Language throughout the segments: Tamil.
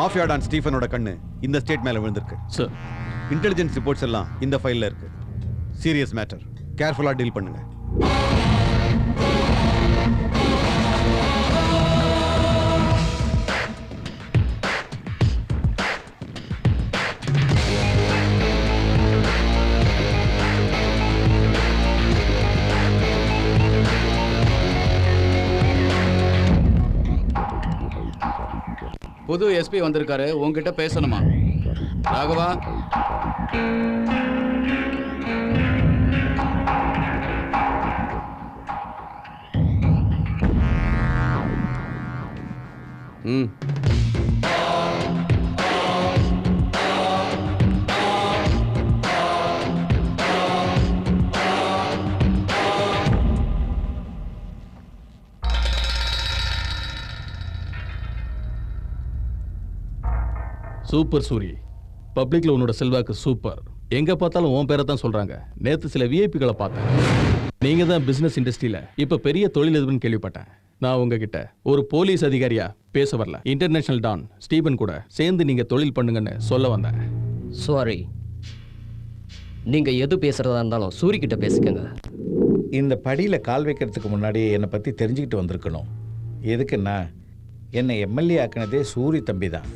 மாஃபியா டான் ஸ்டீஃபனோட கண்ணு இந்த ஸ்டேட் மேல விழுந்திருக்கு. சார், இன்டெலிஜென்ஸ் ரிப்போர்ட்ஸ் எல்லாம் இந்த ஃபைல்ல இருக்கு. சீரியஸ் மேட்டர், கேர்ஃபுல்லா டீல் பண்ணுங்க. புது எஸ்பி வந்திருக்காரு, உங்ககிட்ட பேசணுமா? ராகவா, சூப்பர் சூரி. பப்ளிக்ல உன்னோட செல்வாக்கு சூப்பர். எங்க பார்த்தாலும் உன் பேரை தான் சொல்றாங்க. நேத்து சில விஐபிகளை பார்த்தேன். நீங்க தான் பிசினஸ் இண்டஸ்ட்ரியில இப்ப பெரிய தொழிலதிபர்னு கேள்விப்பட்டேன். நான் உங்ககிட்ட ஒரு போலீஸ் அதிகாரியா பேச வரல. இன்டர்நேஷனல் டான் ஸ்டீபன் கூட சேர்ந்து நீங்க தொழில் பண்ணுங்கன்னு சொல்ல வந்தேன். சாரி, நீங்க எது பேசுறதா இருந்தாலும் சூரி கிட்ட பேசிக்கங்க. இந்த படியில கால் வைக்கிறதுக்கு முன்னாடி என்னை பத்தி தெரிஞ்சுக்கிட்டு வந்திருக்கணும். எதுக்குன்னா என்னை எம்எல்ஏ ஆக்கினதே சூரி தம்பி தான்.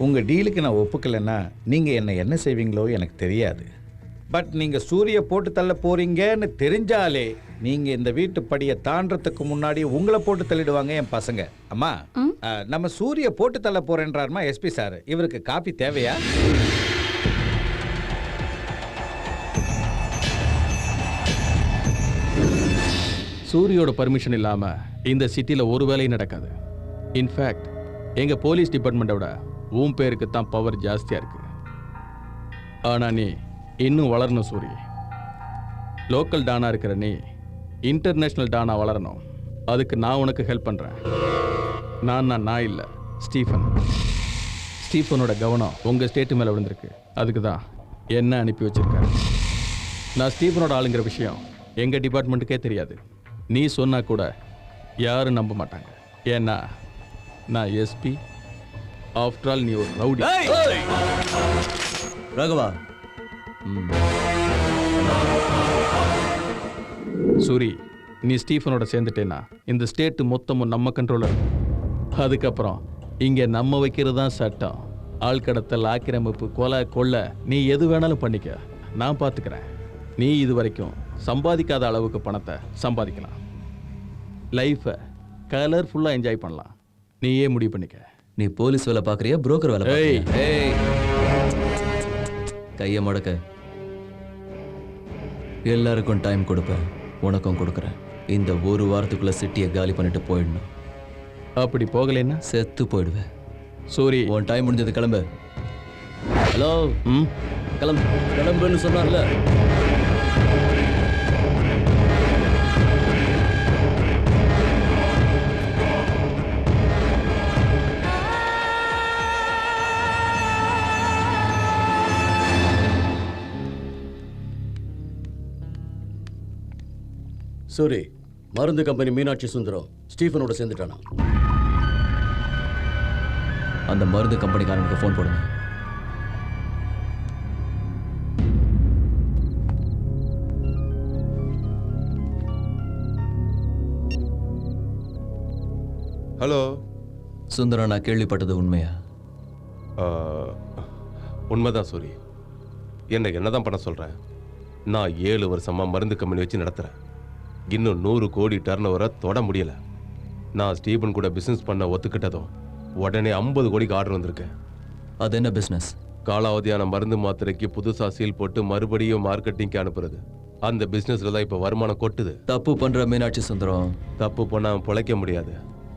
உங்கள் டீலுக்கு நான் ஒப்புக்கலைன்னா நீங்கள் என்ன செய்வீங்களோ எனக்கு தெரியாது. பட் நீங்கள் சூரியை போட்டு தள்ள போகிறீங்கன்னு தெரிஞ்சாலே நீங்கள் இந்த வீட்டு படியை தாண்டறதுக்கு முன்னாடி உங்களை போட்டு தள்ளிடுவாங்க என் பசங்க. அம்மா, நம்ம சூரியை போட்டு தள்ள போகிறேன்றாருமா எஸ்பி சார். இவருக்கு காப்பி தேவையா? சூரியோட பர்மிஷன் இல்லாம இந்த சிட்டில ஒரு வேலையும் நடக்காது. இன்ஃபேக்ட் எங்க போலீஸ் டிபார்ட்மெண்ட்டோட உன் பேருக்கு தான் பவர் ஜாஸ்தியா இருக்கு. ஆனா நீ இன்னும் வளரணும் சூரி. லோக்கல் டானா இருக்கிற நீ இன்டர்நேஷனல் டானா வளரணும். அதுக்கு நான் உனக்கு ஹெல்ப் பண்றேன். நான் இல்லை, ஸ்டீஃபன். ஸ்டீஃபனோட கவனம் உங்க ஸ்டேட் மேல விழுந்திருக்கு. அதுக்கு தான் என்ன அனுப்பி வச்சிருக்காரு. நான் ஸ்டீஃபனோட ஆளுங்கிற விஷயம் எங்க டிபார்ட்மெண்ட்டுக்கே தெரியாது. நீ சொன்னா கூட யாரும் நம்ப மாட்டாங்க. ஏன்னா நான் எஸ்பி. ஆஃப்டர் ஆல் நீ ஒரு ரவுடி. ராகவா, சூரி, நீ ஸ்டீஃபனோட சேர்ந்துட்டேன்னா இந்த ஸ்டேட் மொத்தமும் நம்ம கண்ட்ரோல்ல இருக்கும். அதுக்கப்புறம் இங்க நம்ம வைக்கிறது தான் சட்டம். ஆள் கடத்தல், ஆக்கிரமிப்பு, கொலை, கொள்ளை, நீ எது வேணாலும் பண்ணிக்க, நான் பார்த்துக்கிறேன். நீ இது வரைக்கும் சம்பாதிக்காத அளவுக்கு பணத்தை சம்பாதிக்கலாம். லைஃபை கலர்ஃபுல்லாக என்ஜாய் பண்ணலாம். நீயே முடிவு பண்ணிக்க. நீ போலீஸ் வேலை பார்க்குறியா, புரோக்கர் வேலை? கையை மடக்க. எல்லாருக்கும் டைம் கொடுப்பேன், உனக்கும் கொடுக்குறேன். இந்த ஒரு வாரத்துக்குள்ள சிட்டியை காலி பண்ணிட்டு போயிடணும். அப்படி போகலைன்னா செத்து போயிடுவேன். சூரி, உன் டைம் முடிஞ்சது, கிளம்பு. ஹலோ, கிளம்பு கிளம்புன்னு சொன்னார்ல. சூரி, மருந்து கம்பெனி மீனாட்சி சுந்தரம் ஸ்டீஃபனோட சேர்ந்துட்டானா? அந்த மருந்து கம்பெனிக்காரனுக்கு ஃபோன் போடுங்க. ஹலோ சுந்தரம், நான் கேள்விப்பட்டது உண்மையா? உண்மைதான் சூரி. என்னதான் பண்ண சொல்கிறேன்? நான் 7 வருஷமா மருந்து கம்பெனி வச்சு நடத்துகிறேன். இன்னும் 100 கோடி டர்ன் ஓவரை தொட முடியல. நான் ஸ்டீபன் கூட பிஸ்னஸ் பண்ண ஒத்துக்கிட்டதும் உடனே 50 கோடிக்கு ஆர்டர் வந்திருக்கேன். அது என்ன பிஸ்னஸ்? காலாவதியான மருந்து மாத்திரைக்கு புதுசாக சீல் போட்டு மறுபடியும் மார்க்கெட்டிங்க்கு அனுப்புறது. அந்த பிஸ்னஸில் தான் இப்போ வருமானம் கொட்டுது. தப்பு பண்ற மீனாட்சி சுந்தரம். தப்பு பண்ணால் பிழைக்க முடியாது.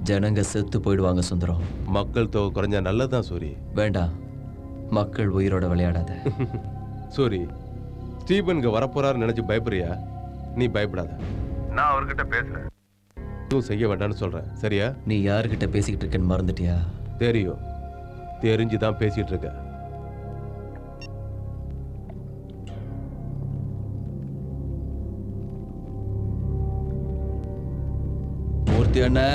ஜனங்க செத்து போயிடுவாங்க சுந்தரம். மக்கள் தொகை குறைஞ்சா நல்லதுதான் சூரி. வேண்டாம், மக்கள் உயிரோட விளையாடாத. சூரி, ஸ்டீபனுக்கு வரப்போறாரு நினைச்சு பயப்படுறியா? நீ பயப்படாத. நான் அவர்கிட்ட பேசுறேன். எதுவும் செய்ய வேண்டாம்னு சொல்றேன், சரியா? நீ யார்கிட்ட பேசிக்கிட்டு இருக்கேன்னு மறந்துட்டியா? தெரியும், தெரிஞ்சுதான் பேசிட்டு இருக்க. மூர்த்தி அண்ணா,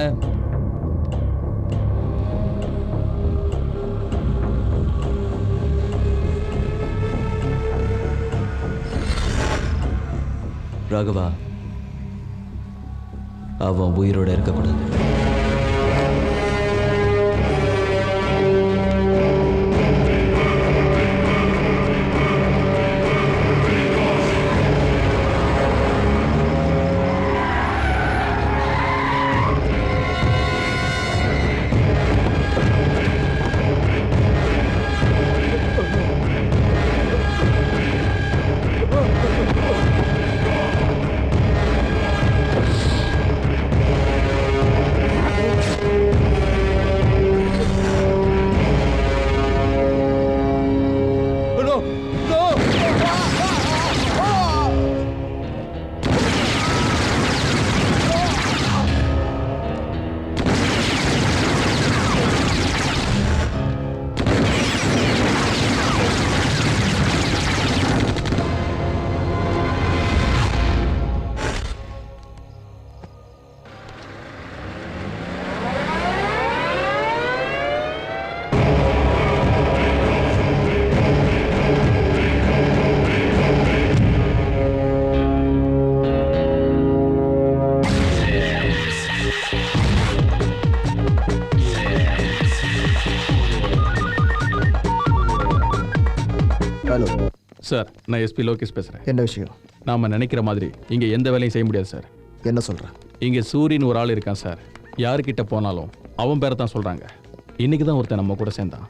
ராகவா, அவன் உயிரோட இருக்கக்கூடாது. ஹலோ சார், நான் எஸ்பி லோகேஷ் பேசுகிறேன். என்ன விஷயம்? நாம் நினைக்கிற மாதிரி இங்கே எந்த வேலையும் செய்ய முடியாது சார். என்ன சொல்கிறேன்? இங்கே சூரியன் ஒரு ஆள் இருக்கான் சார். யாருக்கிட்ட போனாலும் அவன் பேரை தான் சொல்கிறாங்க. இன்றைக்கி தான் ஒருத்தன் நம்ம கூட சேர்ந்தான்.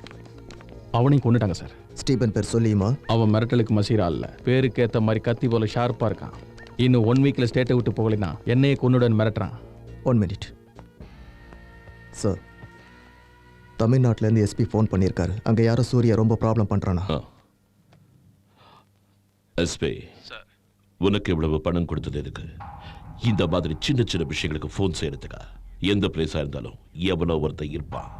அவனையும் கொண்டுட்டாங்க சார். ஸ்டீபன் பேர் சொல்லியுமா? அவன் மிரட்டலுக்கு மசீரா இல்லை. பேருக்கு ஏற்ற மாதிரி கத்தி போல ஷார்ப்பாக இருக்கான். இன்னும் 1 வீக்கில் ஸ்டேட்டை விட்டு போகலைன்னா என்னையே கொண்டுடன் மிரட்டுறான். 1 மினிட் சார். தமிழ்நாட்டிலேருந்து எஸ்பி ஃபோன் பண்ணியிருக்காரு. அங்கே யாரோ சூர்யா ரொம்ப ப்ராப்ளம் பண்ணுறானா? எஸ்பி, உனக்கு இவ்வளவு பணம் கொடுத்தது எதுக்கு? இந்த மாதிரி சின்ன சின்ன விஷயங்களுக்கு ஃபோன் செய்யறதுக்கா? எந்த பிளேஸா இருந்தாலும் எவனோ ஒருத்தன் இருப்பான்.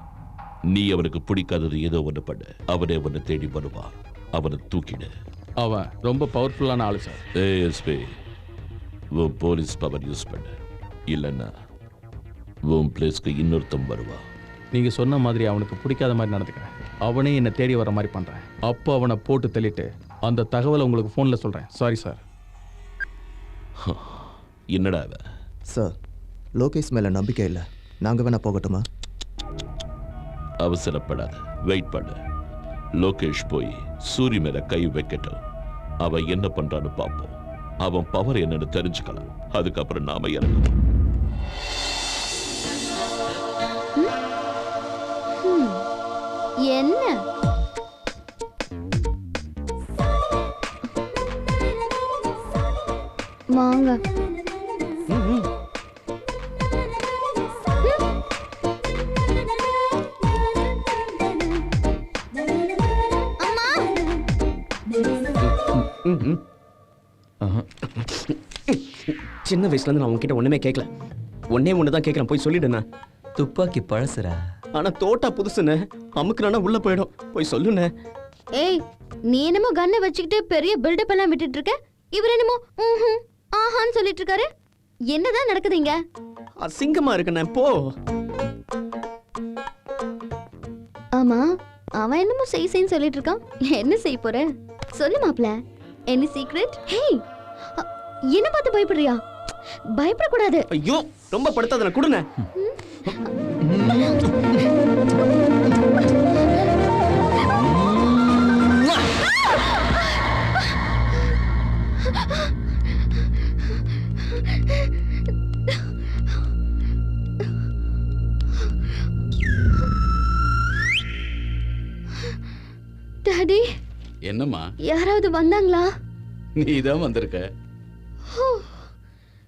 நீ அவனுக்கு பிடிக்காதது ஏதோ ஒன்று பண்ணு, அவனே ஒன்று தேடி வருவான். அவனை தூக்கிடு. அவன் ரொம்ப பவர்ஃபுல்லான ஆளு சார். எஸ்பி, உன் போலீஸ் பவர் யூஸ் பண்ணு, இல்லைன்னா உன் பிளேஸ்க்கு இன்னொருத்தன் வருவான். நீங்கள் சொன்ன மாதிரி அவனுக்கு பிடிக்காத மாதிரி நடந்துக்கிறேன். அவனே என்னை தேடி வர மாதிரி பண்ணுறேன். அப்போ அவனை போட்டு தள்ளிட்டு அந்த தகவலை உங்களுக்கு ஃபோனில் சொல்கிறேன். Sorry sir. என்னடா அவன்? சார், லோகேஷ் மேலே நம்பிக்கை இல்லை. நாங்கள் வேணா போகட்டுமா? அவசரப்படாத, வெயிட் பண்ணு. லோகேஷ் போய் சூரிய மேல கை வைக்கட்டும். அவன் என்ன பண்றான்னு பார்ப்போம். அவன் பவர் என்னன்னு தெரிஞ்சுக்கலாம். அதுக்கப்புறம் நாம இறங்கணும். என்ன வாங்க. சின்ன வயசுலேருந்து நான் உன்கிட்ட ஒன்றுமே கேட்கல. ஒன்று தான் கேட்குறேன். போய் சொல்லிடுண்ணா. துப்பாக்கி பழசுரா. ஆனால் தோட்டா புதுசுன்னு அமுக்குனா உள்ளே போயிடும். போய் சொல்லுண்ணே. ஏய், நீ என்னமோ கன்னை வச்சுக்கிட்டு பெரிய பில்டப் எல்லாம் விட்டுட்டு இருக்க. இவர் என்னமோ ஆஹான்னு சொல்லிட்டு இருக்காரு. என்னதான் நடக்குதுங்க? அசிங்கமா இருக்குண்ணே. போ. ஆமா, அவன் என்னமோ செய்ன்னு சொல்லிட்டு இருக்கான். என்ன செய்ய போற? சொல்லு மாப்ள. Any secret? ஹேய், என்ன பார்த்து பயப்படுறியா? பயப்படக்கூடாது. ஐயோ, ரொம்ப படுத்தாத. கொடுண்ணே. என்னம்மா, யாராவது வந்தாங்களா? நீ தான் வந்திருக்க.